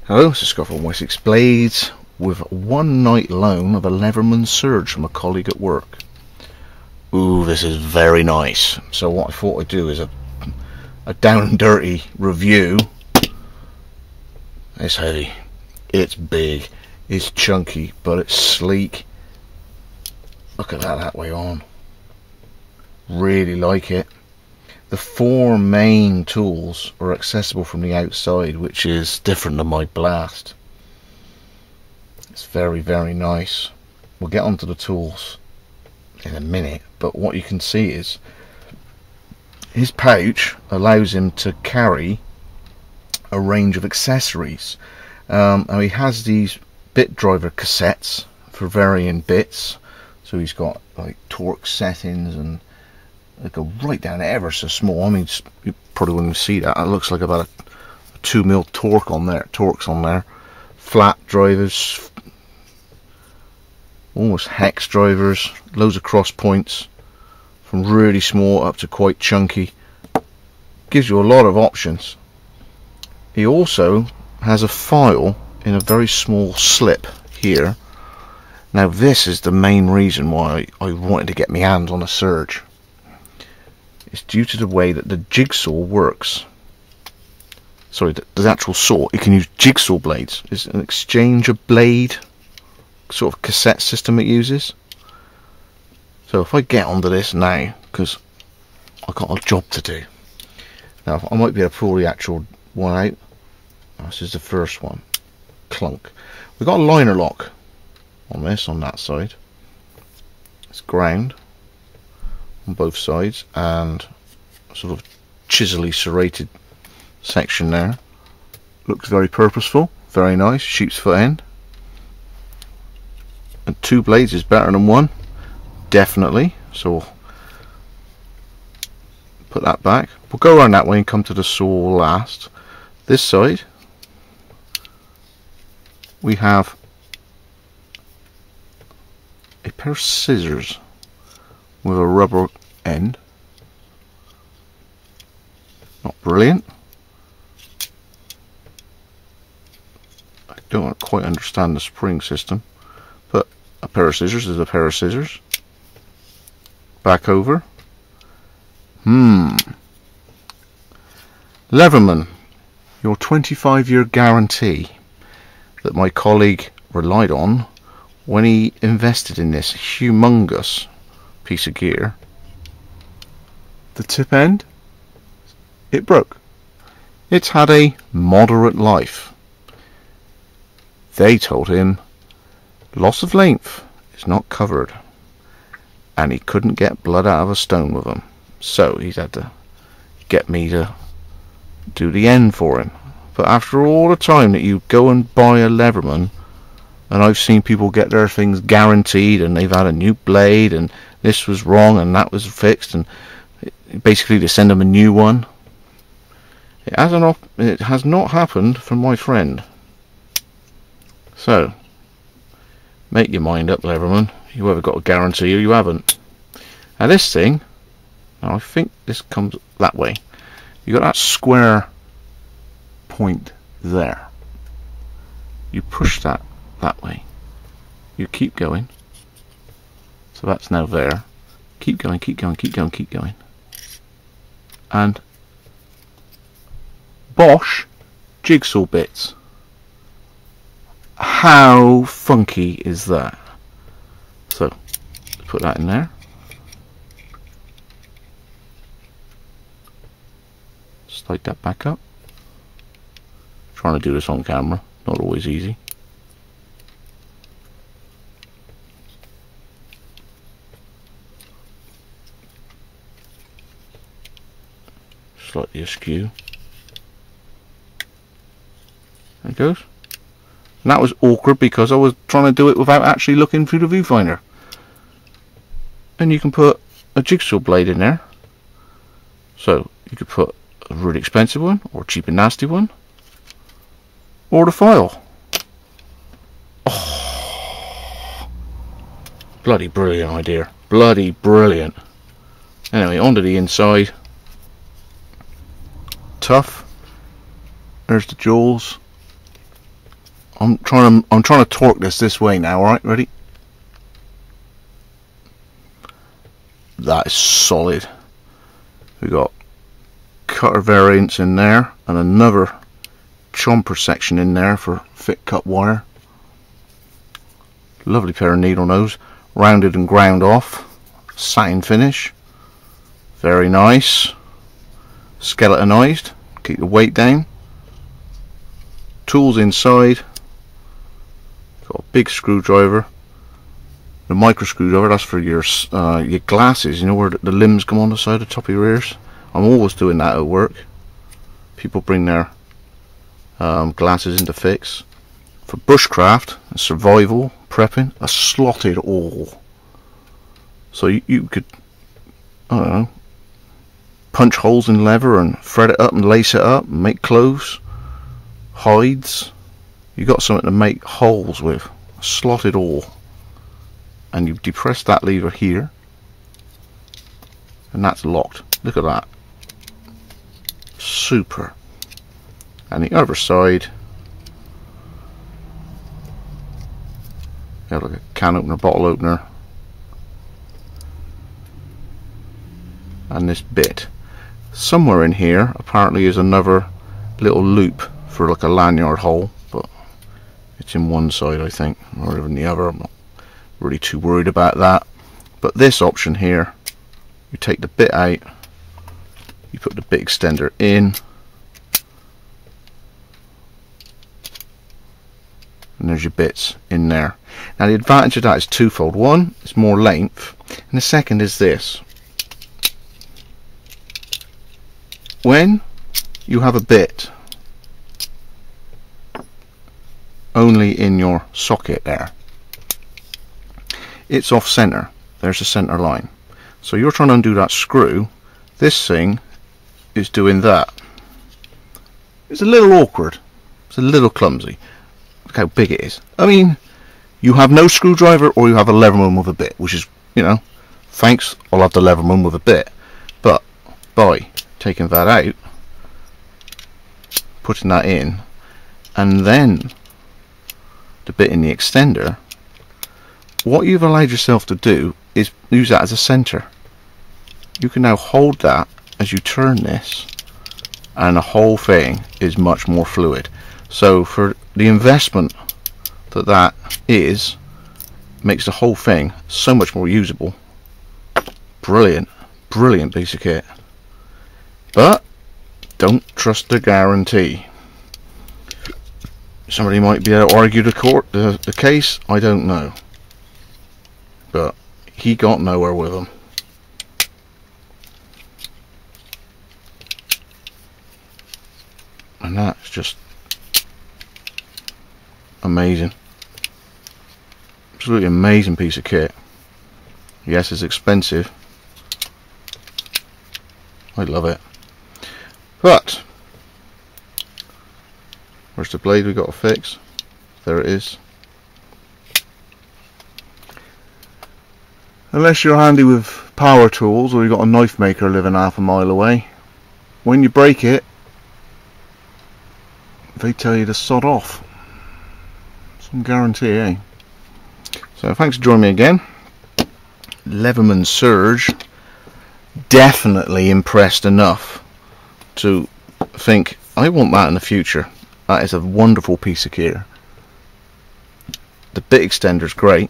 Hello, this is Scott from Wessex Blades with one night loan of a Leatherman Surge from a colleague at work. Ooh, this is very nice. So what I thought I'd do is a down and dirty review. It's heavy, it's big, it's chunky, but it's sleek. Look at that way on. Really like it. The four main tools are accessible from the outside, which is different than my blast. It's very, very nice. We'll get onto the tools in a minute, but what you can see is his pouch allows him to carry a range of accessories. And he has these bit driver cassettes for varying bits. So he's got like torque settings, and they go right down ever so small. I mean, you probably wouldn't see that. It looks like about a 2mm torque on there. Torques on there. Flat drivers, almost hex drivers. Loads of cross points, from really small up to quite chunky. Gives you a lot of options. He also has a file in a very small slip here. Now this is the main reason why I wanted to get my hands on a Surge. It's due to the way that the jigsaw works. Sorry, the actual saw. You can use jigsaw blades. It's an exchange of blade sort of cassette system it uses. So if I get onto this now, because I've got a job to do. Now I might be able to pull the actual one out. This is the first one. Clunk. We've got a liner lock on this, on that side. It's ground on both sides, and sort of chiselly serrated section there. Looks very purposeful, very nice. Sheep's foot end. And two blades is better than one, definitely. So we'll put that back. We'll go around that way and come to the saw last. This side we have a pair of scissors with a rubber end. Not brilliant. I don't quite understand the spring system, but a pair of scissors is a pair of scissors. Back over. Leatherman, your 25-year guarantee that my colleague relied on when he invested in this humongous piece of gear. The tip end, it broke. It's had a moderate life. They told him loss of length is not covered, and he couldn't get blood out of a stone with them, so he's had to get me to do the end for him. But after all the time that you go and buy a Leatherman, and I've seen people get their things guaranteed, and they've had a new blade, and this was wrong and that was fixed, and basically they send them a new one. It has not happened for my friend. So make your mind up, Leatherman. You either got a guarantee or you haven't. Now this thing, now I think this comes that way. You got that square point there. You push that way. You keep going. So that's now there. Keep going, keep going, keep going, keep going. And Bosch jigsaw bits. How funky is that? So let's put that in there. Slide that back up. Trying to do this on camera, not always easy. Slightly askew. There it goes. And that was awkward because I was trying to do it without actually looking through the viewfinder. And you can put a jigsaw blade in there. So you could put a really expensive one, or a cheap and nasty one, or the file. Oh, bloody brilliant idea. Bloody brilliant. Anyway, onto the inside. Tough. There's the jaws. I'm trying to torque this way now. All right, ready? That is solid. We got cutter variants in there and another chomper section in there for thick cut wire. Lovely pair of needle nose, rounded and ground off, satin finish, very nice, skeletonized, keep the weight down. Tools inside, got a big screwdriver, the micro screwdriver, that's for your glasses, you know, where the limbs come on the side of the top of your ears. I'm always doing that at work. People bring their glasses in to fix. For bushcraft and survival, prepping, a slotted awl. So you could, I don't know, punch holes in leather and thread it up and lace it up and make clothes, hides. You got something to make holes with. A slotted awl. And you depress that lever here, and that's locked. Look at that. Super. And the other side, got like a can opener, bottle opener, and this bit. Somewhere in here apparently is another little loop for like a lanyard hole, but it's in one side I think, or in the other. I'm not really too worried about that. But this option here, you take the bit out, you put the bit extender in, and there's your bits in there. Now the advantage of that is twofold. One, it's more length, and the second is this. When you have a bit only in your socket there, it's off center. There's a center line. So you're trying to undo that screw, this thing is doing that. It's a little awkward, it's a little clumsy. Look how big it is. I mean, you have no screwdriver or you have a Leatherman with a bit, which is, you know, thanks, I'll have the Leatherman with a bit. But by taking that out, putting that in, and then the bit in the extender, what you've allowed yourself to do is use that as a center. You can now hold that as you turn this, and the whole thing is much more fluid. So for the investment that is, makes the whole thing so much more usable. Brilliant, brilliant piece of kit. But don't trust the guarantee. Somebody might be able to argue the case, I don't know. But he got nowhere with them. And that's just amazing. Absolutely amazing piece of kit. Yes, it's expensive. I love it. But where's the blade we got to fix? There it is. Unless you're handy with power tools or you've got a knife maker living half a mile away, when you break it, they tell you to sod off. Some guarantee, eh? So thanks for joining me again. Leatherman Surge, definitely impressed enough to think, I want that in the future. That is a wonderful piece of gear. The bit extender is great,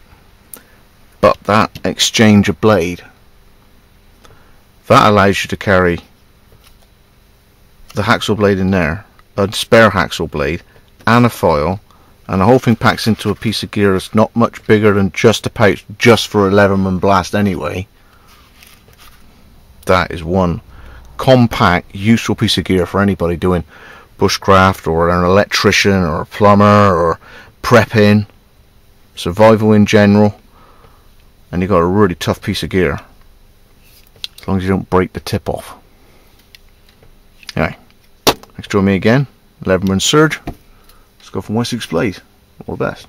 but that exchange of blade, that allows you to carry the hacksaw blade in there, a spare hacksaw blade, and a file, and the whole thing packs into a piece of gear that's not much bigger than just a pouch, just for a Leatherman blast anyway. That is one compact, useful piece of gear for anybody doing bushcraft, or an electrician, or a plumber, or prepping, survival in general. And you got a really tough piece of gear, as long as you don't break the tip off. Anyway, thanks for joining me again. Leatherman Surge. Let's go from Wessex, please. All the best.